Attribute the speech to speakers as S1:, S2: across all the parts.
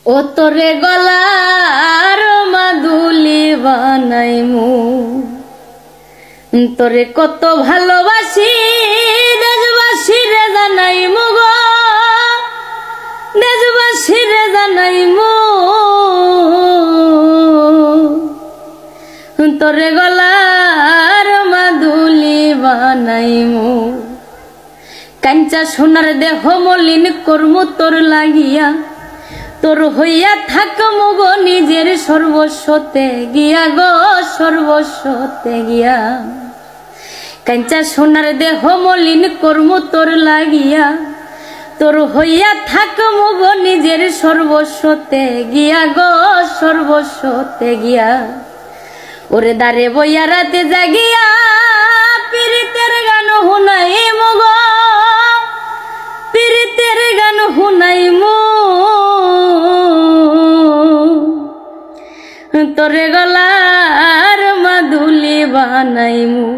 S1: ও তোরে গলার মাদুলি বানাইমু, তোরে কত ভালোবাসি দেশবাসী রে জানাইমু গো, দেশবাসী রে জানাইমু। তোরে গলার মাদুলি বানাইমু, কাঞ্চা সোনার দেহ মলিন করমু তোর লাগিয়া, তোর হইয়া থাকমু গো নিজের সর্বস্বতে গিয়া গো, সর্বস্বতে গিয়া। কাঞ্চা সোনার দেহ মলিন করমু তোর লাগিয়া, তোর হইয়া থাকমু গো নিজের সর্বস্বতে গিয়া গো, সর্বস্বতে গিয়া। ওরে দারে বইয়া রাতে জাগিয়া পীড়িতের গান শুনাইমু গো, পীড়িতের গান শুনাইমু। তোরে গলার মাদুলি বানাইমু,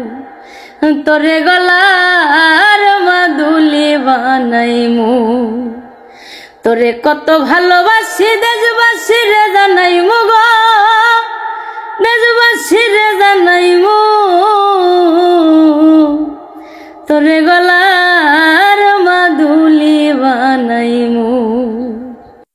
S1: তোরে গলার মাদুলি বানাইমু। তোরে কত ভালোবাসি দেশবাসী রে জানাইমু গো, দেশবাসী রে জানাইমু।